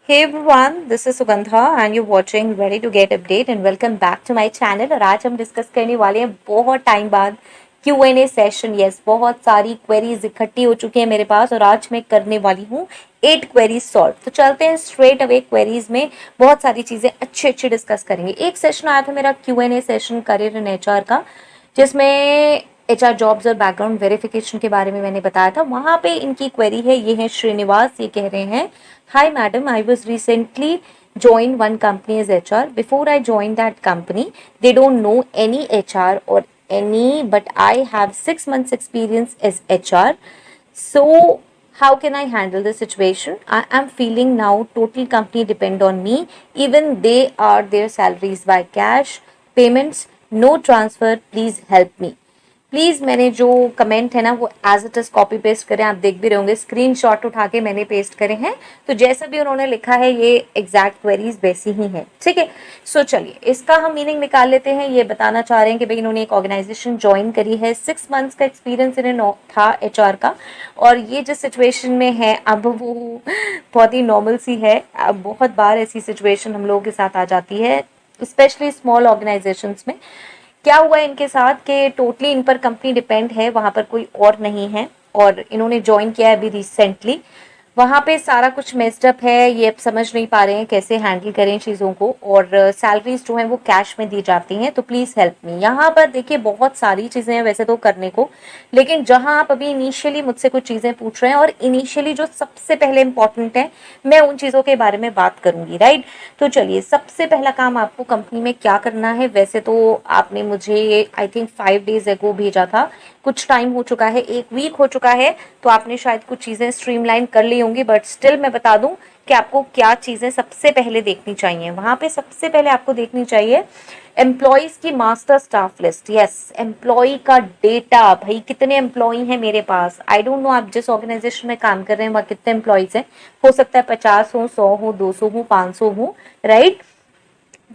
Hey everyone, this is Sugandha and you're watching Ready to Get Update and welcome back to my channel। और आज हम discuss करने वाले हैं बहुत टाइम बाद Q&A सेशन। यस, बहुत सारी क्वेरीज इकट्ठी हो चुकी हैं मेरे पास और आज मैं करने वाली हूँ 8 क्वेरीज सॉल्व। तो चलते हैं स्ट्रेट अवे क्वेरीज में, बहुत सारी चीजें अच्छी अच्छी डिस्कस करेंगे। एक सेशन आया था मेरा Q&A session career in HR का, जिसमें HR जॉब्स और बैकग्राउंड वेरिफिकेशन के बारे में मैंने बताया था। वहां पे इनकी क्वेरी है, ये है श्रीनिवास, ये कह रहे हैं, Hi madam, I was recently joined one company as HR. Before I joined that company, they don't know any HR or any, but I have 6 months experience as HR. So how can I handle the situation? I am feeling now total company depend on me. Even they are their salaries by cash payments, no transfer. Please help me. Please मैंने जो comment है ना वो as it is copy paste करें। आप देख भी रहे होंगे, स्क्रीनशॉट उठा के मैंने पेस्ट करे हैं। तो जैसा भी उन्होंने लिखा है ये एग्जैक्ट क्वेरीज वैसी ही है। ठीक है, सो चलिए इसका हम मीनिंग निकाल लेते हैं। ये बताना चाह रहे हैं कि भाई इन्होंने एक ऑर्गेनाइजेशन ज्वाइन करी है, 6 मंथ्स का एक्सपीरियंस इन्हें था HR का, और ये जिस सिचुएशन में है अब वो बहुत ही नॉर्मल सी है। अब बहुत बार ऐसी सिचुएशन हम लोगों के साथ आ जाती है, स्पेशली स्मॉल ऑर्गेनाइजेशंस में। क्या हुआ इनके साथ कि टोटली इन पर कंपनी डिपेंड है, वहां पर कोई और नहीं है और इन्होंने ज्वाइन किया है अभी रिसेंटली। वहां पे सारा कुछ मेस्ड अप है, ये अब समझ नहीं पा रहे हैं कैसे हैंडल करें चीज़ों को, और सैलरीज जो है वो कैश में दी जाती हैं। तो प्लीज़ हेल्प मी। यहाँ पर देखिए बहुत सारी चीज़ें हैं वैसे तो करने को, लेकिन जहाँ आप अभी इनिशियली मुझसे कुछ चीज़ें पूछ रहे हैं और इनिशियली जो सबसे पहले इंपॉर्टेंट है, मैं उन चीज़ों के बारे में बात करूंगी, राइट। तो चलिए, सबसे पहला काम आपको कंपनी में क्या करना है। वैसे तो आपने मुझे आई थिंक 5 डेज एगो भेजा था, कुछ टाइम हो चुका है, 1 वीक हो चुका है, तो आपने शायद कुछ चीज़ें स्ट्रीमलाइन कर ली होंगी, बट स्टिल मैं बता दूं कि आपको क्या चीज़ें सबसे पहले देखनी चाहिए। वहां पे सबसे पहले आपको देखनी चाहिए एम्प्लॉयज की master staff list. Yes, employee का डेटा, भाई कितने एम्प्लॉय हैं मेरे पास। आई डोंट नो आप जिस ऑर्गेनाइजेशन में काम कर रहे हैं वहाँ कितने एम्प्लॉयज हैं, हो सकता है 50 हो, 100 हो, 200 हो, 500 हो, राइट।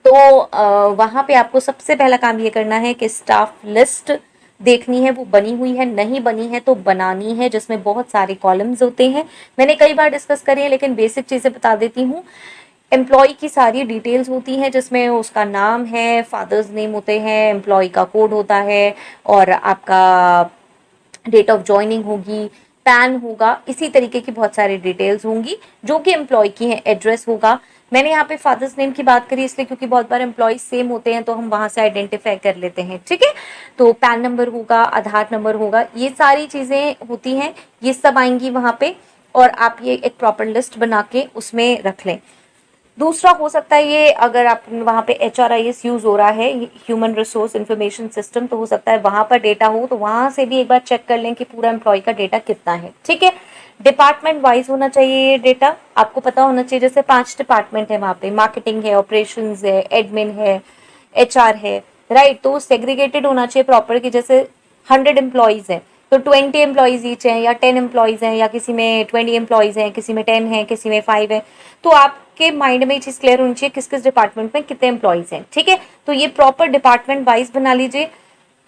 तो वहां पे आपको सबसे पहला काम ये करना है कि स्टाफ लिस्ट देखनी है, वो बनी हुई है, नहीं बनी है तो बनानी है, जिसमें बहुत सारे कॉलम्स होते हैं। मैंने कई बार डिस्कस करी है लेकिन बेसिक चीजें बता देती हूँ। एम्प्लॉय की सारी डिटेल्स होती हैं, जिसमें उसका नाम है, फादर्स नेम होते हैं, एम्प्लॉय का कोड होता है, और आपका डेट ऑफ ज्वाइनिंग होगी, पैन होगा, इसी तरीके की बहुत सारी डिटेल्स होंगी जो कि एम्प्लॉय की है। एड्रेस होगा। मैंने यहाँ पे फादर्स नेम की बात करी इसलिए क्योंकि बहुत बार एम्प्लॉय सेम होते हैं तो हम वहां से आइडेंटिफाई कर लेते हैं। ठीक है, तो पैन नंबर होगा, आधार नंबर होगा, ये सारी चीजें होती हैं, ये सब आएंगी वहां पे, और आप ये एक प्रॉपर लिस्ट बना के उसमें रख लें। दूसरा हो सकता है ये, अगर आप वहाँ पे HRIS यूज हो रहा है, ह्यूमन रिसोर्स इंफॉर्मेशन सिस्टम, तो हो सकता है वहां पर डेटा हो, तो वहां से भी एक बार चेक कर लें कि पूरा एम्प्लॉय का डेटा कितना है। ठीक है, डिपार्टमेंट वाइज होना चाहिए ये डेटा, आपको पता होना चाहिए। जैसे 5 डिपार्टमेंट है वहाँ पे, मार्केटिंग है, ऑपरेशन है, एडमिन है, HR है, राइट। तो सेग्रीगेटेड होना चाहिए प्रॉपर, कि जैसे 100 एम्प्लॉयज हैं तो 20 एम्प्लॉयज ईच हैं, या 10 एम्प्लॉयज हैं, या किसी में 20 एम्प्लॉयज हैं, किसी में 10 हैं, किसी में 5 है। तो आपके माइंड में ये चीज क्लियर होनी चाहिए किस किस डिपार्टमेंट में कितने एम्प्लॉयज हैं। ठीक है, तो ये प्रॉपर डिपार्टमेंट वाइज बना लीजिए।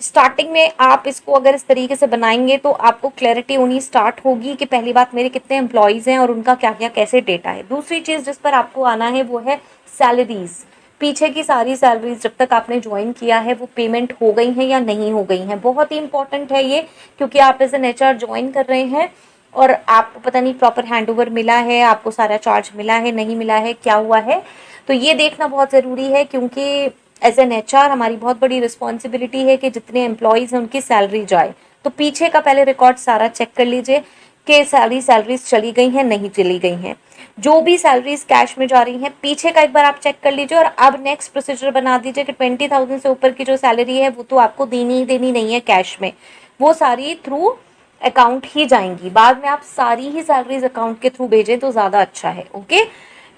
स्टार्टिंग में आप इसको अगर इस तरीके से बनाएंगे तो आपको क्लैरिटी होनी स्टार्ट होगी कि पहली बात मेरे कितने एम्प्लॉयज हैं और उनका क्या क्या कैसे डेटा है। दूसरी चीज जिस पर आपको आना है वो है सैलरीज। पीछे की सारी सैलरीज जब तक आपने ज्वाइन किया है वो पेमेंट हो गई हैं या नहीं हो गई हैं, बहुत ही इंपॉर्टेंट है ये, क्योंकि आप एज एन HR ज्वाइन कर रहे हैं और आपको पता नहीं प्रॉपर हैंडओवर मिला है, आपको सारा चार्ज मिला है, नहीं मिला है, क्या हुआ है। तो ये देखना बहुत ज़रूरी है, क्योंकि एज एन HR हमारी बहुत बड़ी रिस्पॉन्सिबिलिटी है कि जितने एम्प्लॉयज़ हैं उनकी सैलरी जाए। तो पीछे का पहले रिकॉर्ड सारा चेक कर लीजिए कि सैलरीज चली गई हैं, नहीं चली गई हैं। जो भी सैलरीज कैश में जा रही हैं पीछे का एक बार आप चेक कर लीजिए, और अब नेक्स्ट प्रोसीजर बना दीजिए कि 20,000 से ऊपर की जो सैलरी है वो तो आपको देनी ही देनी नहीं है कैश में, वो सारी थ्रू अकाउंट ही जाएंगी। बाद में आप सारी ही सैलरीज अकाउंट के थ्रू भेजें तो ज़्यादा अच्छा है। ओके,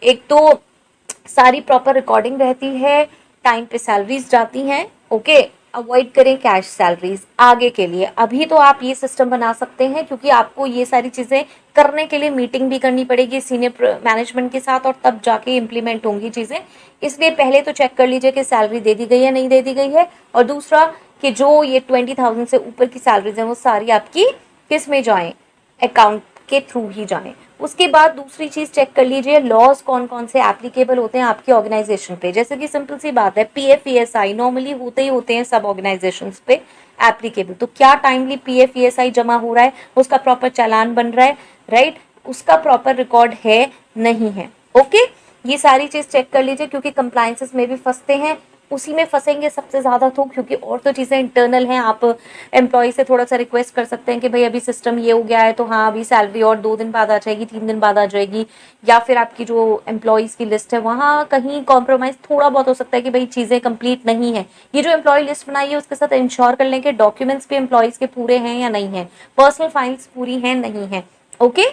एक तो सारी प्रॉपर रिकॉर्डिंग रहती है, टाइम पे सैलरीज जाती हैं। ओके, अवॉइड करें कैश सैलरीज आगे के लिए। अभी तो आप ये सिस्टम बना सकते हैं क्योंकि आपको ये सारी चीज़ें करने के लिए मीटिंग भी करनी पड़ेगी सीनियर मैनेजमेंट के साथ, और तब जाके इम्प्लीमेंट होंगी चीज़ें। इसलिए पहले तो चेक कर लीजिए कि सैलरी दे दी गई है, नहीं दे दी गई है, और दूसरा कि जो ये 20,000 से ऊपर की सैलरीज हैं वो सारी आपकी किस में जाएं, अकाउंट के थ्रू ही जाएं। उसके बाद दूसरी चीज चेक कर लीजिए लॉज कौन कौन से एप्लीकेबल होते हैं आपकी ऑर्गेनाइजेशन पे। जैसे कि सिंपल सी बात है, PF ESI नॉर्मली होते ही होते हैं सब ऑर्गेनाइजेशंस पे एप्लीकेबल। तो क्या टाइमली PF ESI जमा हो रहा है, उसका प्रॉपर चालान बन रहा है, राइट, उसका प्रॉपर रिकॉर्ड है नहीं है। ओके, ये सारी चीज चेक कर लीजिए, क्योंकि कंप्लायंसेस में भी फंसते हैं, उसी में फंसेंगे सबसे ज्यादा तो, क्योंकि और तो चीजें इंटरनल हैं। आप एम्प्लॉय से थोड़ा सा रिक्वेस्ट कर सकते हैं कि भाई अभी सिस्टम ये हो गया है, तो हाँ अभी सैलरी और 2 दिन बाद आ जाएगी, 3 दिन बाद आ जाएगी, या फिर आपकी जो एम्प्लॉयज की लिस्ट है वहाँ कहीं कॉम्प्रोमाइज थोड़ा बहुत हो सकता है कि भाई चीजें कंप्लीट नहीं है। ये जो एम्प्लॉय लिस्ट बनाई है उसके साथ इंश्योर कर लें कि डॉक्यूमेंट्स भी एम्प्लॉयज के पूरे हैं या नहीं है, पर्सनल फाइल्स पूरी हैं नहीं है। ओके,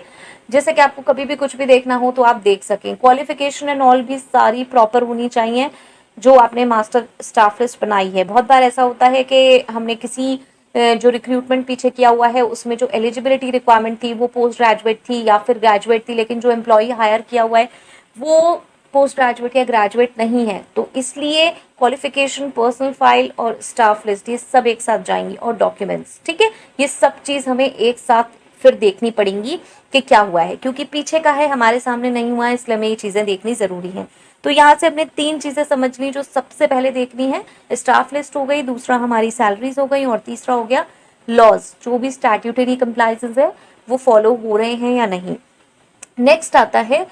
जैसे कि आपको कभी भी कुछ भी देखना हो तो आप देख सकें। क्वालिफिकेशन एंड ऑल भी सारी प्रॉपर होनी चाहिए जो आपने मास्टर स्टाफ लिस्ट बनाई है। बहुत बार ऐसा होता है कि हमने किसी जो रिक्रूटमेंट पीछे किया हुआ है उसमें जो एलिजिबिलिटी रिक्वायरमेंट थी वो पोस्ट ग्रेजुएट थी या फिर ग्रेजुएट थी, लेकिन जो एम्प्लॉय हायर किया हुआ है वो पोस्ट ग्रेजुएट या ग्रेजुएट नहीं है, तो इसलिए क्वालिफिकेशन, पर्सनल फाइल और स्टाफ लिस्ट ये सब एक साथ जाएंगी, और डॉक्यूमेंट्स, ठीक है, ये सब चीज हमें एक साथ फिर देखनी पड़ेंगी कि क्या हुआ है, क्योंकि पीछे का है हमारे सामने नहीं हुआ है, इसलिए हमें ये चीजें देखनी जरूरी है। तो यहाँ से हमने 3 चीजें समझ ली जो सबसे पहले देखनी है। स्टाफ लिस्ट हो गई, दूसरा हमारी सैलरीज हो गई, और तीसरा हो गया लॉज, जो भी स्टैट्यूटरी कंप्लायंसेस है वो फॉलो हो रहे हैं या नहीं। नेक्स्ट आता है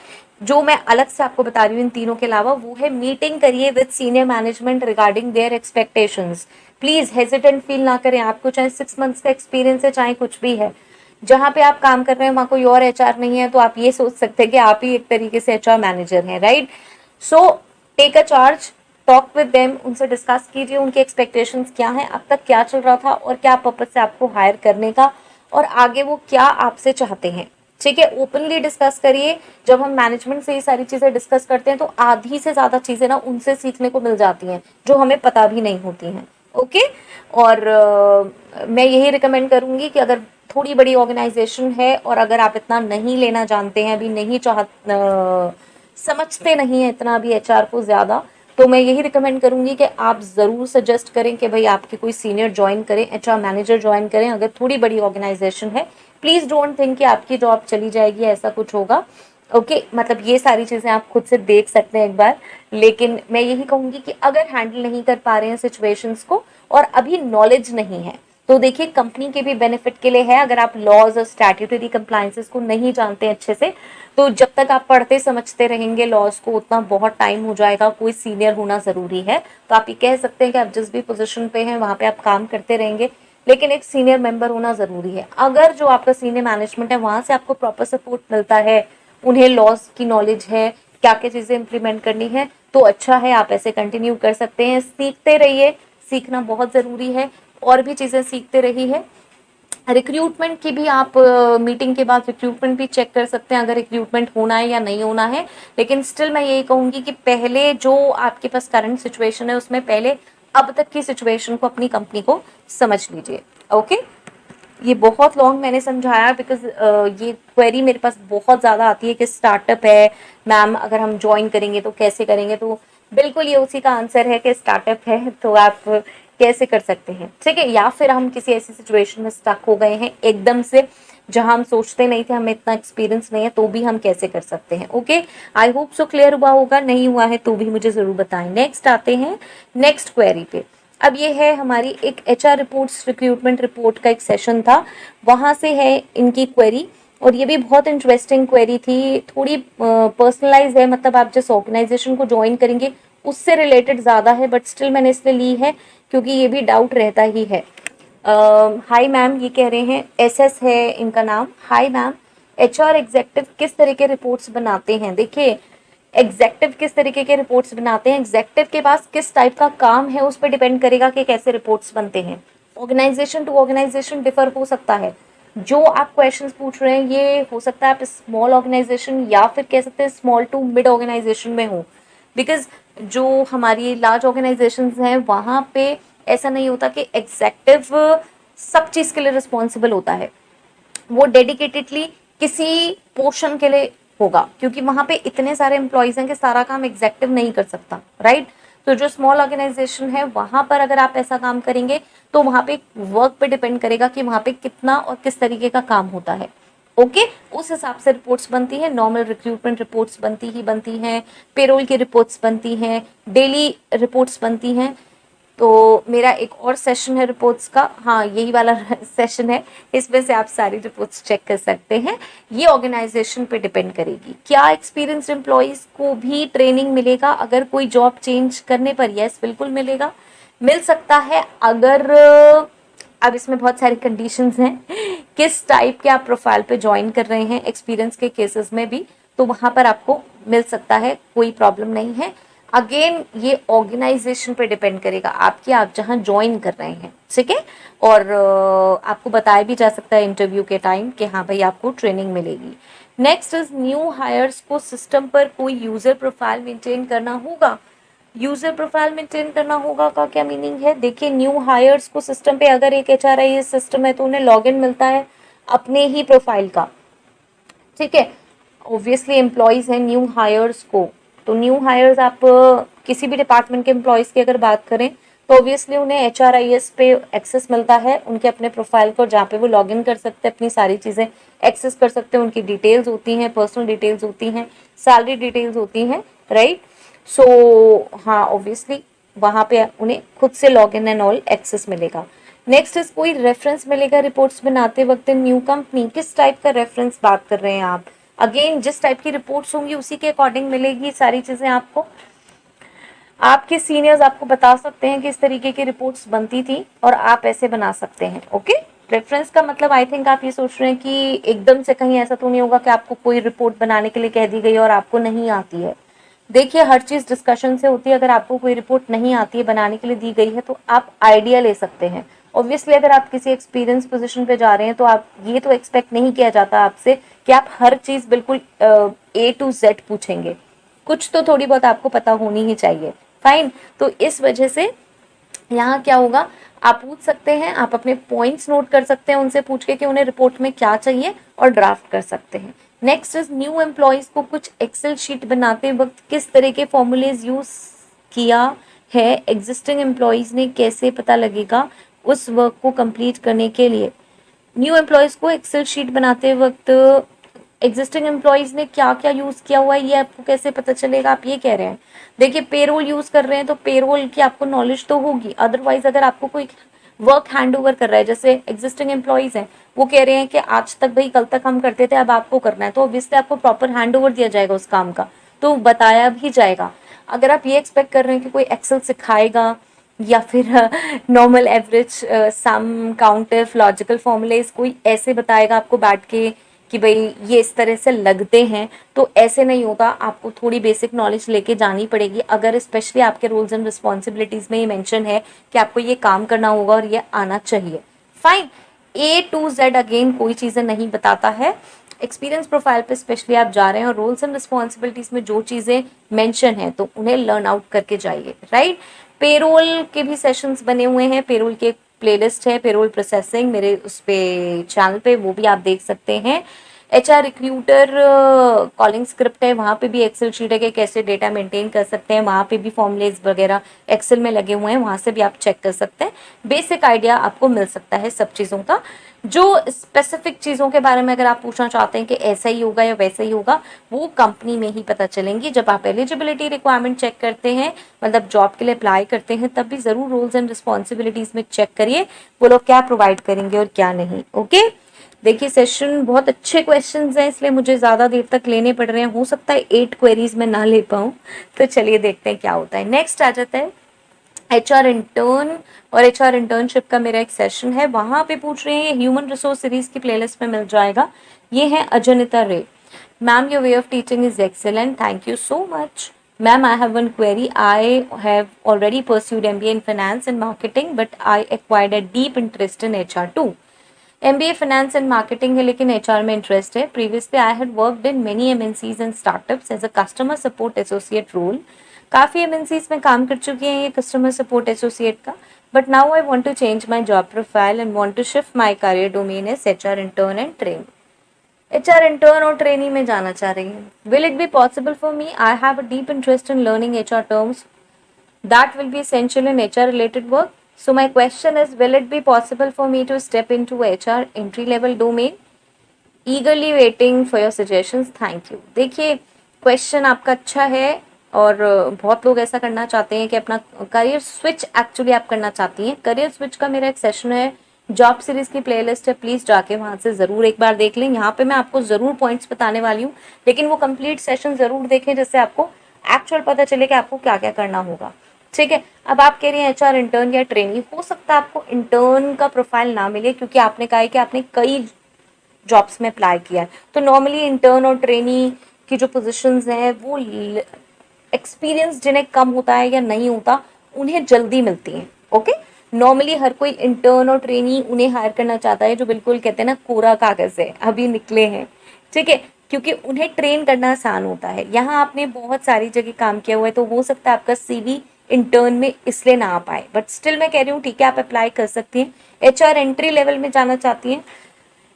जो मैं अलग से आपको बता रही हूँ इन तीनों के अलावा, वो है मीटिंग करिए with senior management regarding their expectations. Please hesitant feel ना करें, आपको चाहे 6 मंथ्स का एक्सपीरियंस है चाहे कुछ भी है, जहां पे आप काम कर रहे हैं वहां कोई और HR नहीं है, तो आप ये सोच सकते हैं कि आप ही एक तरीके से HR मैनेजर हैं, right. So take a charge, talk with them, उनसे डिस्कस कीजिए उनके एक्सपेक्टेशंस क्या हैं, अब तक क्या चल रहा था और क्या पर्पज से आपको हायर करने का, और आगे वो क्या आपसे चाहते हैं, ठीक है। ओपनली डिस्कस करिए। जब हम मैनेजमेंट से ये सारी चीजें डिस्कस करते हैं तो आधी से ज्यादा चीजें ना उनसे सीखने को मिल जाती हैं जो हमें पता भी नहीं होती हैं। ओके, और मैं यही रिकमेंड करूंगी कि अगर थोड़ी बड़ी ऑर्गेनाइजेशन है और अगर आप इतना नहीं लेना जानते हैं, अभी नहीं समझते नहीं है इतना भी HR को ज्यादा, तो मैं यही रिकमेंड करूंगी कि आप जरूर सजेस्ट करें कि भाई आपके कोई सीनियर ज्वाइन करें, HR मैनेजर ज्वाइन करें अगर थोड़ी बड़ी ऑर्गेनाइजेशन है। प्लीज डोंट थिंक कि आपकी जॉब चली जाएगी, ऐसा कुछ होगा। ओके, मतलब ये सारी चीजें आप खुद से देख सकते हैं एक बार, लेकिन मैं यही कहूंगी कि अगर हैंडल नहीं कर पा रहे हैं सिचुएशंस को और अभी नॉलेज नहीं है, तो देखिए कंपनी के भी बेनिफिट के लिए है, अगर आप लॉज और स्टैट्यूटरी कंप्लायंसेस को नहीं जानते हैं अच्छे से, तो जब तक आप पढ़ते समझते रहेंगे लॉज को उतना बहुत टाइम हो जाएगा। कोई सीनियर होना जरूरी है, तो आप ये कह सकते हैं कि आप जिस भी पोजीशन पे हैं वहां पे आप काम करते रहेंगे, लेकिन एक सीनियर मेंबर होना जरूरी है। अगर जो आपका सीनियर मैनेजमेंट है वहां से आपको प्रॉपर सपोर्ट मिलता है, उन्हें लॉज की नॉलेज है, क्या क्या चीजें इंप्लीमेंट करनी है, तो अच्छा है, आप ऐसे कंटिन्यू कर सकते हैं। सीखते रहिए, सीखना बहुत जरूरी है, और भी चीजें सीखते रहिए। रिक्रूटमेंट की भी आप मीटिंग के बाद रिक्रूटमेंट भी चेक कर सकते हैं, अगर रिक्रूटमेंट होना है या नहीं होना है, लेकिन स्टिल मैं यही कहूंगी कि पहले जो आपके पास करंट सिचुएशन है उसमें पहले अब तक की सिचुएशन को, अपनी कंपनी को समझ लीजिए। ओके, ये बहुत लॉन्ग मैंने समझाया बिकॉज ये क्वेरी मेरे पास बहुत ज़्यादा आती है कि स्टार्टअप है मैम, अगर हम ज्वाइन करेंगे तो कैसे करेंगे, तो बिल्कुल ये उसी का आंसर है कि स्टार्टअप है तो आप कैसे कर सकते हैं, ठीक है। या फिर हम किसी ऐसी सिचुएशन में स्टक हो गए हैं एकदम से जहां हम सोचते नहीं थे, हमें इतना एक्सपीरियंस नहीं है, तो भी हम कैसे कर सकते हैं। ओके, आई होप सो क्लियर हुआ होगा, नहीं हुआ है तो भी मुझे जरूर बताएं। नेक्स्ट आते हैं नेक्स्ट क्वेरी पे। अब ये है हमारी एक HR रिपोर्ट्स रिक्रूटमेंट रिपोर्ट का एक सेशन था, वहां से है इनकी क्वेरी, और ये भी बहुत इंटरेस्टिंग क्वेरी थी, थोड़ी पर्सनलाइज है, मतलब आप जिस ऑर्गेनाइजेशन को ज्वाइन करेंगे उससे रिलेटेड ज़्यादा है, बट स्टिल मैंने इसलिए ली है क्योंकि ये भी डाउट रहता ही है। हाय मैम, ये कह रहे हैं SS है इनका नाम। हाय मैम, HR एग्जेक्टिव किस तरह के रिपोर्ट्स बनाते हैं? देखिए, एग्जेक्टिव किस तरीके के रिपोर्ट्स बनाते हैं, एग्जेक्टिव के पास किस टाइप का काम है उस पर डिपेंड करेगा कि कैसे रिपोर्ट्स बनते हैं। ऑर्गेनाइजेशन टू ऑर्गेनाइजेशन डिफर हो सकता है। जो आप क्वेश्चंस पूछ रहे हैं ये हो सकता है आप स्मॉल ऑर्गेनाइजेशन या फिर कह सकते हैं स्मॉल टू मिड ऑर्गेनाइजेशन में हो, बिकॉज जो हमारी लार्ज ऑर्गेनाइजेशन हैं वहाँ पे ऐसा नहीं होता कि एग्जेक्टिव सब चीज़ के लिए रिस्पॉन्सिबल होता है, वो डेडिकेटेडली किसी पोर्शन के लिए होगा, क्योंकि वहां पे इतने सारे एम्प्लॉयज हैं कि सारा काम एग्जेक्टिव नहीं कर सकता, राइट। तो जो स्मॉल ऑर्गेनाइजेशन है वहां पर अगर आप ऐसा काम करेंगे तो वहां पे वर्क पे डिपेंड करेगा कि वहां पे कितना और किस तरीके का काम होता है। ओके उस हिसाब से रिपोर्ट्स बनती है, नॉर्मल रिक्रूटमेंट रिपोर्ट्स बनती ही बनती हैं, पेरोल की रिपोर्ट्स बनती हैं, डेली रिपोर्ट्स बनती हैं। तो मेरा एक और सेशन है रिपोर्ट्स का, हाँ यही वाला सेशन है, इसमें से आप सारी रिपोर्ट्स चेक कर सकते हैं। ये ऑर्गेनाइजेशन पे डिपेंड करेगी। क्या एक्सपीरियंस्ड एम्प्लॉयज को भी ट्रेनिंग मिलेगा अगर कोई जॉब चेंज करने पर? यस बिल्कुल मिलेगा, मिल सकता है। अगर अब इसमें बहुत सारी कंडीशंस हैं, किस टाइप के आप प्रोफाइल पे ज्वाइन कर रहे हैं, एक्सपीरियंस के केसेस में भी, तो वहां पर आपको मिल सकता है, कोई प्रॉब्लम नहीं है। अगेन ये ऑर्गेनाइजेशन पे डिपेंड करेगा आपकी, आप जहां ज्वाइन कर रहे हैं, ठीक है। और आपको बताया भी जा सकता है इंटरव्यू के टाइम कि हाँ भाई आपको ट्रेनिंग मिलेगी। नेक्स्ट इज न्यू हायर्स को सिस्टम पर कोई यूजर प्रोफाइल मेंटेन करना होगा। यूजर प्रोफाइल मेंटेन करना होगा का क्या मीनिंग है? देखिए न्यू हायर्स को सिस्टम पे, अगर एक एचआरआईएस सिस्टम है तो उन्हें लॉगिन मिलता है अपने ही प्रोफाइल का, ठीक है। ऑब्वियसली एम्प्लॉयज हैं न्यू हायर्स को, तो न्यू हायर्स आप किसी भी डिपार्टमेंट के एम्प्लॉयज की अगर बात करें तो ऑब्वियसली उन्हें एचआरआईएस पे एक्सेस मिलता है उनके अपने प्रोफाइल को, जहाँ पे वो लॉगिन कर सकते हैं, अपनी सारी चीज़ें एक्सेस कर सकते हैं, उनकी डिटेल्स होती हैं, पर्सनल डिटेल्स होती हैं, सैलरी डिटेल्स होती हैं, राइट। सो हाँ ऑब्वियसली वहाँ पे उन्हें खुद से लॉगिन एंड ऑल एक्सेस मिलेगा। नेक्स्ट इज कोई रेफरेंस मिलेगा रिपोर्ट्स बनाते वक्त न्यू कंपनी। किस टाइप का रेफरेंस बात कर रहे हैं आप? अगेन जिस टाइप की रिपोर्ट्स होंगी उसी के अकॉर्डिंग मिलेगी सारी चीजें आपको। आपके सीनियर्स आपको बता सकते हैं कि इस तरीके की रिपोर्ट्स बनती थी और आप ऐसे बना सकते हैं, ओके। रेफरेंस का मतलब आई थिंक आप ये सोच रहे हैं कि एकदम से कहीं ऐसा तो नहीं होगा कि आपको कोई रिपोर्ट बनाने के लिए कह दी गई और आपको नहीं आती है। देखिए हर चीज डिस्कशन से होती है, अगर आपको कोई रिपोर्ट नहीं आती है बनाने के लिए दी गई है तो आप आइडिया ले सकते हैं। ऑब्वियसली अगर आप किसी एक्सपीरियंस पोजीशन पे जा रहे हैं तो आप ये तो एक्सपेक्ट नहीं किया जाता आपसे कि आप हर चीज बिल्कुल A to Z पूछेंगे, कुछ तो थोड़ी बहुत आपको पता होनी ही चाहिए, फाइन। तो इस वजह से यहाँ क्या होगा, आप पूछ सकते हैं, आप अपने पॉइंट्स नोट कर सकते हैं उनसे पूछ के कि उन्हें रिपोर्ट में क्या चाहिए और ड्राफ्ट कर सकते हैं। नेक्स्ट इज न्यू एम्प्लॉयज को कुछ एक्सेल शीट बनाते वक्त किस तरह के फॉर्मूलेज यूज किया है, एग्जिस्टिंग एम्प्लॉयज ने कैसे पता लगेगा उस वर्क को कंप्लीट करने के लिए। न्यू एम्प्लॉयज को एक्सेल शीट बनाते वक्त एग्जिस्टिंग एम्प्लॉयज ने क्या क्या यूज किया हुआ है ये आपको कैसे पता चलेगा, आप ये कह रहे हैं। देखिए पेरोल यूज कर रहे हैं तो पेरोल की आपको नॉलेज तो होगी, अदरवाइज अगर आपको कोई वर्क हैंड ओवर कर रहा है, जैसे एग्जिस्टिंग एम्प्लॉयज हैं वो कह रहे हैं कि आज तक भाई कल तक हम करते थे अब आपको करना है, तो ऑब्वियसली आपको प्रॉपर हैंड ओवर दिया जाएगा उस काम का, तो बताया भी जाएगा। अगर आप ये एक्सपेक्ट कर रहे हैं कि कोई एक्सेल सिखाएगा या फिर नॉर्मल एवरेज सम काउंट लॉजिकल फॉर्मूलेज कोई ऐसे बताएगा आपको बैठ के कि भाई ये इस तरह से लगते हैं, तो ऐसे नहीं होता। आपको थोड़ी बेसिक नॉलेज लेके जानी पड़ेगी, अगर स्पेशली आपके रोल्स एंड रिस्पॉन्सिबिलिटीज में ये मेंशन है कि आपको ये काम करना होगा और ये आना चाहिए, fine. A to Z again कोई चीज़ें नहीं बताता है। एक्सपीरियंस प्रोफाइल पे स्पेशली आप जा रहे हैं और रोल्स एंड रिस्पॉन्सिबिलिटीज में जो चीज़ें मेंशन है तो उन्हें लर्न आउट करके जाइए, राइट। पेरोल के भी सेशंस बने हुए हैं, पेरोल के प्लेलिस्ट है पेरोल प्रोसेसिंग मेरे उस पे चैनल पे, वो भी आप देख सकते हैं। HR रिक्रूटर कॉलिंग स्क्रिप्ट है, वहाँ पे भी एक्सेल शीट है कि कैसे डेटा मेंटेन कर सकते हैं, वहाँ पे भी फॉर्मूलेज वगैरह एक्सेल में लगे हुए हैं, वहाँ से भी आप चेक कर सकते हैं। बेसिक आइडिया आपको मिल सकता है सब चीज़ों का। जो स्पेसिफिक चीज़ों के बारे में अगर आप पूछना चाहते हैं कि ऐसा ही होगा या वैसा ही होगा, वो कंपनी में ही पता चलेंगी। जब आप एलिजिबिलिटी रिक्वायरमेंट चेक करते हैं, मतलब जॉब के लिए अप्लाई करते हैं, तब भी ज़रूर रोल्स एंड रिस्पॉन्सिबिलिटीज़ में चेक करिए वो लोग क्या प्रोवाइड करेंगे और क्या नहीं, ओके। देखिए सेशन बहुत अच्छे क्वेश्चंस हैं इसलिए मुझे ज़्यादा देर तक लेने पड़ रहे हैं, हो सकता है 8 क्वेरीज में ना ले पाऊँ, तो चलिए देखते हैं क्या होता है। नेक्स्ट आ जाता है HR इंटर्न, और HR इंटर्नशिप का मेरा एक सेशन है, वहाँ पे पूछ रहे हैं, ह्यूमन रिसोर्स सीरीज की प्लेलिस्ट में मिल जाएगा। ये है Ajanita Ray. Ma'am your way of teaching is excellent, thank you so much. Ma'am I have one query, I have already pursued MBA in finance and marketing but I acquired a deep interest in HR too। MBA finance and marketing है लेकिन HR में interest है। Previously I had worked in many MNCs and startups as a customer support associate role. काफ़ी MNCs में काम कर चुकी हैं ये कस्टमर सपोर्ट एसोसिएट का, but now I want to change my job profile and want to shift my career domain as HR intern and train. HR intern और trainee में जाना चाह रही हैं। Will it be possible for me? I have a deep interest in learning HR terms that will be essential in HR related work. So my question is, will it be possible for me to step into HR entry level domain? ईगरली waiting for your suggestions, thank you. देखिए question आपका अच्छा है और बहुत लोग ऐसा करना चाहते हैं कि अपना करियर स्विच एक्चुअली आप करना चाहती हैं। करियर स्विच का मेरा एक सेशन है, जॉब सीरीज की प्लेलिस्ट है, प्लीज जाके वहां से जरूर एक बार देख लें। यहाँ पे मैं आपको जरूर पॉइंट्स बताने वाली हूँ, लेकिन वो कंप्लीट सेशन जरूर देखें जिससे आपको एक्चुअल पता चले कि आपको क्या क्या करना होगा। ठीक है, अब आप कह रही हैं एचआर इंटर्न या ट्रेनी, हो सकता है आपको इंटर्न का प्रोफाइल ना मिले क्योंकि आपने कहा है कि आपने कई जॉब्स में अप्लाई किया है। तो नॉर्मली इंटर्न और ट्रेनी की जो पोजीशंस हैं वो एक्सपीरियंस जिन्हें कम होता है या नहीं होता उन्हें जल्दी मिलती हैं। ओके, नॉर्मली हर कोई इंटर्न और ट्रेनी उन्हें हायर करना चाहता है जो बिल्कुल कहते हैं ना कोरा कागज है, अभी निकले हैं। ठीक है, क्योंकि उन्हें ट्रेन करना आसान होता है। यहाँ आपने बहुत सारी जगह काम किया हुआ है तो हो सकता है आपका सीवी इंटर्न में इसलिए ना आ पाए, बट स्टिल मैं कह रही हूँ ठीक है, आप अप्लाई कर सकती हैं। एचआर एंट्री लेवल में जाना चाहती हैं,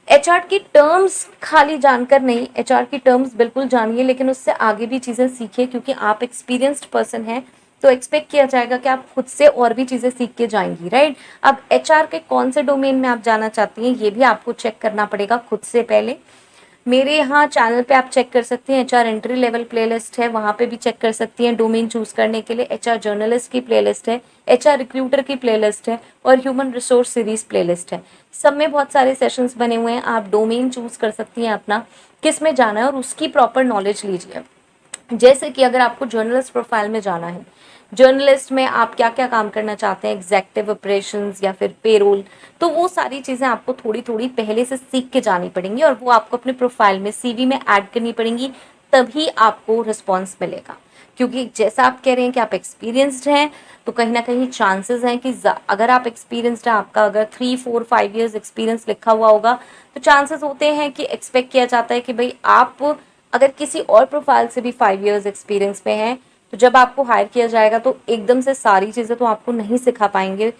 एचआर की टर्म्स खाली जानकर नहीं, एचआर की टर्म्स बिल्कुल जानिए लेकिन उससे आगे भी चीज़ें सीखिए क्योंकि आप एक्सपीरियंस्ड पर्सन हैं तो एक्सपेक्ट किया जाएगा कि आप खुद से और भी चीज़ें सीख के जाएंगी, राइट। अब एचआर के कौन से डोमेन में आप जाना चाहती हैं ये भी आपको चेक करना पड़ेगा खुद से पहले। मेरे यहाँ चैनल पे आप चेक कर सकती हैं, एचआर एंट्री लेवल प्लेलिस्ट है, वहाँ पे भी चेक कर सकती हैं डोमेन चूज करने के लिए। एचआर जर्नलिस्ट की प्लेलिस्ट है, एचआर रिक्रूटर की प्लेलिस्ट है और ह्यूमन रिसोर्स सीरीज प्लेलिस्ट है। सब में बहुत सारे सेशंस बने हुए हैं, आप डोमेन चूज कर सकती हैं अपना किस में जाना है और उसकी प्रॉपर नॉलेज लीजिए। जैसे कि अगर आपको जर्नलिस्ट प्रोफाइल में जाना है, जर्नलिस्ट में आप क्या क्या काम करना चाहते हैं, एग्जेक्टिव ऑपरेशंस या फिर पेरोल, तो वो सारी चीज़ें आपको थोड़ी थोड़ी पहले से सीख के जानी पड़ेंगी और वो आपको अपने प्रोफाइल में सीवी में ऐड करनी पड़ेंगी, तभी आपको रिस्पॉन्स मिलेगा। क्योंकि जैसा आप कह रहे हैं कि आप एक्सपीरियंस्ड हैं तो कहीं ना कहीं चांसेस हैं कि अगर आप एक्सपीरियंस्ड हैं, आपका अगर 3 4 5 years एक्सपीरियंस लिखा हुआ होगा तो चांसेस होते हैं कि एक्सपेक्ट किया जाता है कि भाई आप अगर किसी और प्रोफाइल से भी 5 years एक्सपीरियंस में हैं तो जब आपको हायर किया जाएगा तो एकदम से सारी चीज़ें तो आपको नहीं सिखा पाएंगे,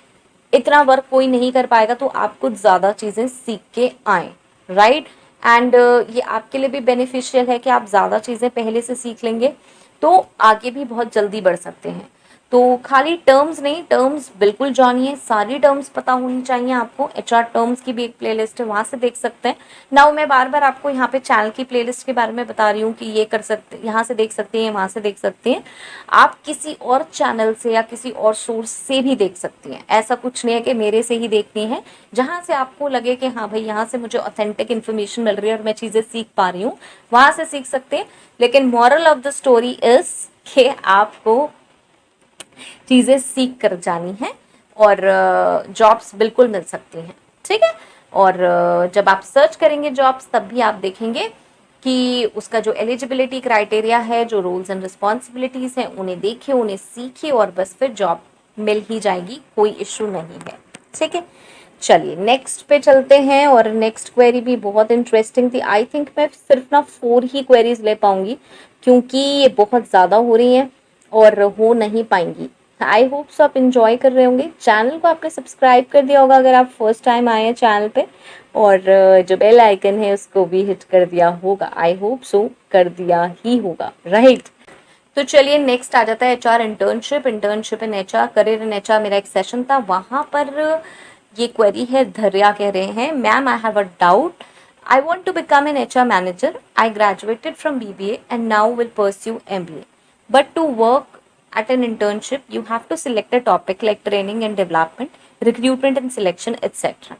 इतना वर्क कोई नहीं कर पाएगा, तो आप कुछ ज़्यादा चीज़ें सीख के आएँ, राइट। एंड ये आपके लिए भी बेनिफिशियल है कि आप ज़्यादा चीज़ें पहले से सीख लेंगे तो आगे भी बहुत जल्दी बढ़ सकते हैं। तो खाली टर्म्स नहीं, टर्म्स बिल्कुल जानिए, सारी टर्म्स पता होनी चाहिए आपको। एचआर टर्म्स की भी एक प्लेलिस्ट है, वहाँ से देख सकते हैं। नाउ मैं बार बार आपको यहाँ पे चैनल की प्लेलिस्ट के बारे में बता रही हूँ कि ये कर सकते, यहाँ से देख सकते हैं, वहाँ से देख सकते हैं। आप किसी और चैनल से या किसी और सोर्स से भी देख सकती हैं, ऐसा कुछ नहीं है कि मेरे से ही देखनी है। जहाँ से आपको लगे कि हाँ भाई यहाँ से मुझे ऑथेंटिक इन्फॉर्मेशन मिल रही है और मैं चीज़ें सीख पा रही हूँ, वहाँ से सीख सकते हैं। लेकिन moral of the story is कि आपको चीज़ें सीख कर जानी है और जॉब्स बिल्कुल मिल सकती हैं, ठीक है। और जब आप सर्च करेंगे जॉब्स तब भी आप देखेंगे कि उसका जो एलिजिबिलिटी क्राइटेरिया है, जो रोल्स एंड रिस्पॉन्सिबिलिटीज़ हैं, उन्हें देखिए, उन्हें सीखिए और बस फिर जॉब मिल ही जाएगी, कोई इशू नहीं है, ठीक है। चलिए नेक्स्ट पे चलते हैं और नेक्स्ट क्वेरी भी बहुत इंटरेस्टिंग थी। आई थिंक मैं सिर्फ ना 4 ही क्वेरीज ले पाऊंगी क्योंकि ये बहुत ज़्यादा हो रही हैं और हो नहीं पाएंगी। आई होप सो आप इंजॉय कर रहे होंगे। चैनल को आपने सब्सक्राइब कर दिया होगा अगर आप फर्स्ट टाइम आए हैं चैनल पे, और जो बेल आइकन है उसको भी हिट कर दिया होगा, आई होप सो कर दिया ही होगा, राइट। तो चलिए नेक्स्ट आ जाता है HR internship, internship in HR, career in HR मेरा एक सेशन था, वहाँ पर ये क्वेरी है, धैर्या कह रहे हैं, ma'am I have a doubt, I want to become an HR manager, I graduated from BBA and now will pursue MBA, but to work at an internship you have to select a topic like training and development, recruitment and selection, etc.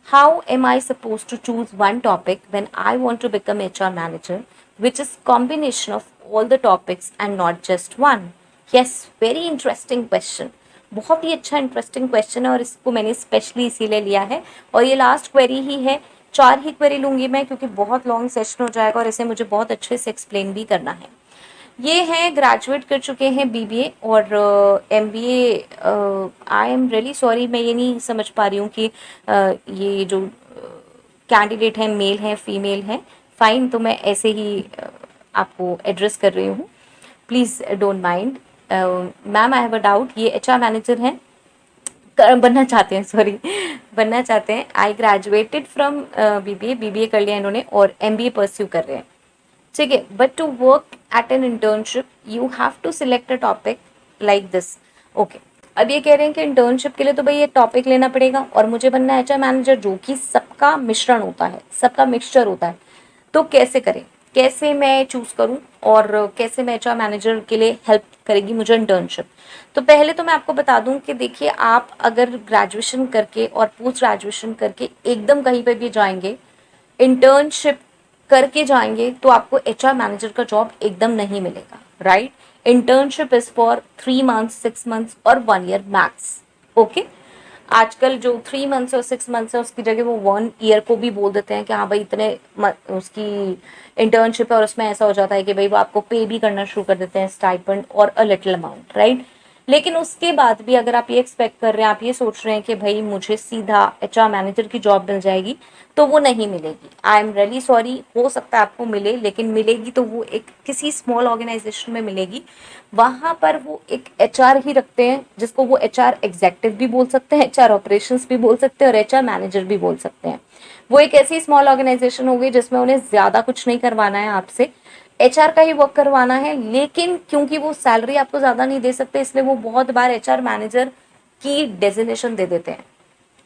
How am I supposed to choose one topic when I want to become HR manager, which is combination of all the topics and not just one? Yes, very interesting question. बहुत ही अच्छा interesting question है और इसको मैंने specially इसीलिए लिया है। और ये लास्ट क्वेरी ही है, 4 ही क्वेरी लूँगी मैं क्योंकि बहुत लॉन्ग सेशन हो जाएगा और इसे मुझे बहुत अच्छे से एक्सप्लेन भी करना है। ये हैं ग्रेजुएट कर चुके हैं बीबीए और MBA. I am really sorry, मैं ये नहीं समझ पा रही हूँ कि ये जो कैंडिडेट हैं मेल हैं फीमेल हैं, फाइन, तो मैं ऐसे ही आपको एड्रेस कर रही हूँ, please don't mind. Ma'am I have a doubt, ये एचआर मैनेजर हैं, बनना चाहते हैं, सॉरी बनना चाहते हैं। आई ग्रेजुएटेड फ्रॉम बीबीए, बीबीए कर लिया इन्होंने और एमबीए परस्यू कर रहे हैं, ठीक है। But to work at an internship you have to select a topic like this, okay. अब ये कह रहे हैं कि इंटर्नशिप के लिए तो भाई ये टॉपिक लेना पड़ेगा और मुझे बनना है एचआर मैनेजर, जो कि सबका मिश्रण होता है, सबका मिक्सचर होता है। तो कैसे करें, कैसे मैं चूज़ करूं और कैसे मैं एचआर मैनेजर के लिए हेल्प करेगी मुझे इंटर्नशिप। तो पहले तो मैं आपको बता दूं कि देखिए, आप अगर ग्रेजुएशन करके और पोस्ट ग्रेजुएशन करके एकदम कहीं पे भी जाएंगे, इंटर्नशिप करके जाएंगे, तो आपको एचआर मैनेजर का जॉब एकदम नहीं मिलेगा, right. Internship is for 3 months, 6 months और 1 ईयर मैक्स। ओके, आजकल जो 3 मंथ्स और 6 मंथ्स है उसकी जगह वो 1 ईयर को भी बोल देते हैं कि हाँ भाई इतने उसकी इंटर्नशिप है, और उसमें ऐसा हो जाता है कि भाई वो आपको पे भी करना शुरू कर देते हैं, स्टाइपेंड और अ लिटिल अमाउंट, राइट। लेकिन उसके बाद भी अगर आप ये एक्सपेक्ट कर रहे हैं, आप ये सोच रहे हैं कि भाई मुझे सीधा एचआर मैनेजर की जॉब मिल जाएगी, तो वो नहीं मिलेगी। आई एम रियली सॉरी, हो सकता है आपको मिले, लेकिन मिलेगी तो वो एक किसी स्मॉल ऑर्गेनाइजेशन में मिलेगी। वहां पर वो एक एचआर ही रखते हैं, जिसको वो एचआर एग्जेक्टिव भी बोल सकते हैं, एचआर ऑपरेशंस भी बोल सकते हैं और एचआर मैनेजर भी बोल सकते हैं। वो एक ऐसी स्मॉल ऑर्गेनाइजेशन होगी जिसमें उन्हें ज्यादा कुछ नहीं करवाना है आपसे, एचआर का ही वर्क करवाना है। लेकिन क्योंकि वो सैलरी आपको ज्यादा नहीं दे सकते, इसलिए वो बहुत बार एचआर मैनेजर की डेजिग्नेशन दे देते हैं।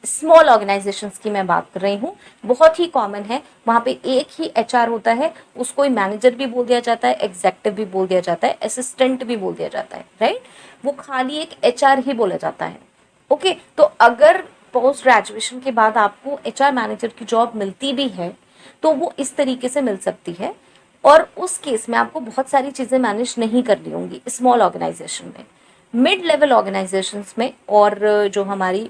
स्मॉल ऑर्गेनाइजेशंस की मैं बात कर रही हूँ, बहुत ही कॉमन है। वहां पे एक ही एचआर होता है, उसको ही मैनेजर भी बोल दिया जाता है, एग्जेक्टिव भी बोल दिया जाता है, असिस्टेंट भी बोल दिया जाता है, राइट। वो खाली एक एचआर ही बोला जाता है। ओके, तो अगर पोस्ट ग्रेजुएशन के बाद आपको एचआर मैनेजर की जॉब मिलती भी है, तो वो इस तरीके से मिल सकती है, और उस केस में आपको बहुत सारी चीजें मैनेज नहीं करनी होंगी स्मॉल ऑर्गेनाइजेशन में। मिड लेवल ऑर्गेनाइजेशंस में और जो हमारी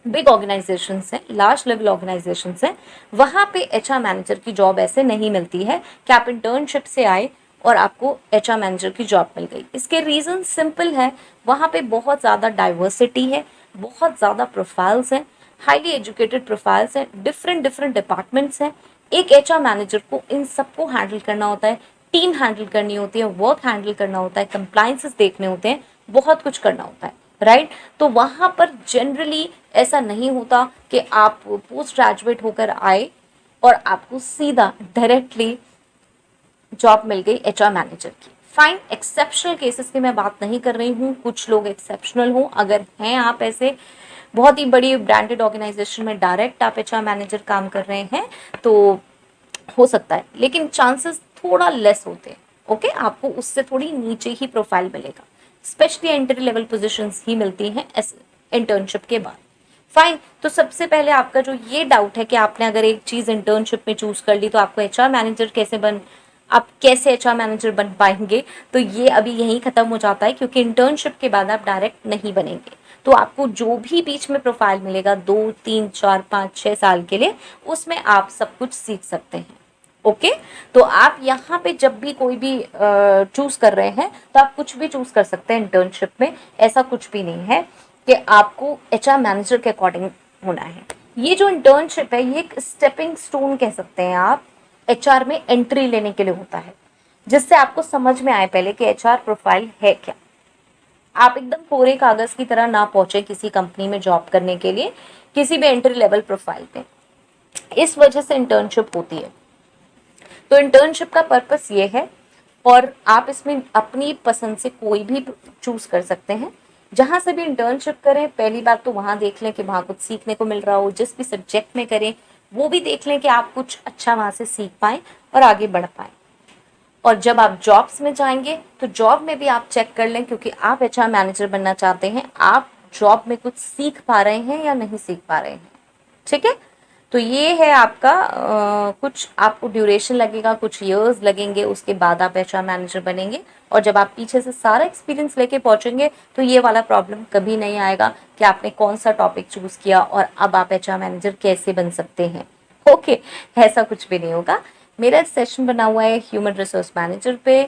बिग ऑर्गेनाइजेशंस हैं, लार्ज लेवल ऑर्गेनाइजेशंस हैं, वहां पे एचआर मैनेजर की जॉब ऐसे नहीं मिलती है कि आप इंटर्नशिप से आए और आपको एचआर मैनेजर की जॉब मिल गई। इसके रीजन सिंपल है, वहां पे बहुत ज़्यादा डाइवर्सिटी है, बहुत ज़्यादा प्रोफाइल्स हैं, हाईली एजुकेटेड प्रोफाइल्स हैं, डिफरेंट डिफरेंट डिपार्टमेंट्स हैं। एक एचआर मैनेजर को इन सबको हैंडल करना होता है, टीम हैंडल करनी होती है, वर्क हैंडल करना होता है, कंप्लाइंसेस देखने होते हैं, बहुत कुछ करना होता है, राइट। तो वहां पर जनरली ऐसा नहीं होता कि आप पोस्ट ग्रेजुएट होकर आए और आपको सीधा डायरेक्टली जॉब मिल गई एचआर मैनेजर की। फाइन, एक्सेप्शनल केसेस की मैं बात नहीं कर रही हूँ, कुछ लोग एक्सेप्शनल हो, अगर हैं आप ऐसे बहुत ही बड़ी ब्रांडेड ऑर्गेनाइजेशन में डायरेक्ट आप एचआर मैनेजर काम कर रहे हैं, तो हो सकता है, लेकिन चांसेस थोड़ा लेस होते हैं। ओके, आपको उससे थोड़ी नीचे ही प्रोफाइल मिलेगा, स्पेशली एंट्री लेवल पोजीशंस ही मिलती हैं इंटर्नशिप के बाद। फाइन, तो सबसे पहले आपका जो ये डाउट है कि आपने अगर एक चीज इंटर्नशिप में चूज कर ली तो आपको एचआर मैनेजर आप कैसे एचआर मैनेजर बन पाएंगे, तो ये अभी यहीं खत्म हो जाता है, क्योंकि इंटर्नशिप के बाद आप डायरेक्ट नहीं बनेंगे। तो आपको जो भी बीच में प्रोफाइल मिलेगा 2 3 4 5 6 साल के लिए, उसमें आप सब कुछ सीख सकते हैं। ओके, तो आप यहाँ पे जब भी कोई भी चूज कर रहे हैं तो आप कुछ भी चूज कर सकते हैं इंटर्नशिप में, ऐसा कुछ भी नहीं है कि आपको एचआर मैनेजर के अकॉर्डिंग होना है। ये जो इंटर्नशिप है, ये एक स्टेपिंग स्टोन कह सकते हैं आप, एचआर में एंट्री लेने के लिए होता है, जिससे आपको समझ में आए पहले कि एचआर प्रोफाइल है क्या। आप एकदम कोरे कागज की तरह ना पहुंचे किसी कंपनी में जॉब करने के लिए, किसी भी एंट्री लेवल प्रोफाइल पे। इस वजह से इंटर्नशिप होती है। तो इंटर्नशिप का पर्पस ये है, और आप इसमें अपनी पसंद से कोई भी चूज कर सकते हैं। जहां से भी इंटर्नशिप करें, पहली बात तो वहां देख लें कि वहां कुछ सीखने को मिल रहा हो, जिस भी सब्जेक्ट में करें वो भी देख लें कि आप कुछ अच्छा वहां से सीख पाएं और आगे बढ़ पाएं। और जब आप जॉब्स में जाएंगे तो जॉब में भी आप चेक कर लें, क्योंकि आप एचआर मैनेजर बनना चाहते हैं, आप जॉब में कुछ सीख पा रहे हैं या नहीं सीख पा रहे हैं। ठीक है, तो ये है आपका कुछ आपको ड्यूरेशन लगेगा, कुछ इयर्स लगेंगे, उसके बाद आप एचआर मैनेजर बनेंगे। और जब आप पीछे से सारा एक्सपीरियंस लेके पहुंचेंगे तो ये वाला प्रॉब्लम कभी नहीं आएगा कि आपने कौन सा टॉपिक चूज किया और अब आप एचआर मैनेजर कैसे बन सकते हैं। ओके, ऐसा कुछ भी नहीं होगा। मेरा सेशन बना हुआ है ह्यूमन रिसोर्स मैनेजर पे,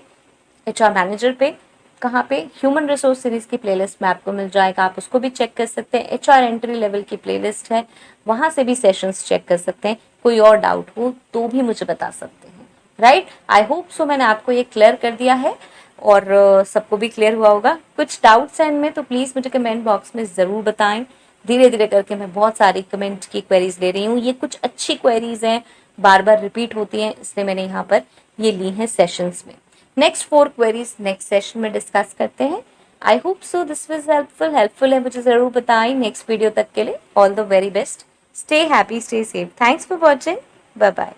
एचआर मैनेजर पे। कहाँ पे? ह्यूमन रिसोर्स सीरीज की प्लेलिस्ट में आपको मिल जाएगा, आप उसको भी चेक कर सकते हैं। एचआर एंट्री लेवल की प्लेलिस्ट है, वहां से भी सेशंस चेक कर सकते हैं। कोई और डाउट हो तो भी मुझे बता सकते हैं, राइट। आई होप सो मैंने आपको ये क्लियर कर दिया है, और सबको भी क्लियर हुआ होगा। कुछ डाउट्स हैं इनमें तो प्लीज मुझे कमेंट बॉक्स में जरूर बताएं। धीरे धीरे करके मैं बहुत सारी कमेंट की क्वेरीज ले रही हूँ, ये कुछ अच्छी क्वेरीज हैं, बार बार रिपीट होती हैं, इसलिए मैंने यहाँ पर ये ली हैं सेशंस में। नेक्स्ट 4 क्वेरीज नेक्स्ट सेशन में डिस्कस करते हैं। I hope so this was helpful है मुझे जरूर बताएं। नेक्स्ट वीडियो तक के लिए all the very best, stay happy, stay safe, thanks for watching, bye bye.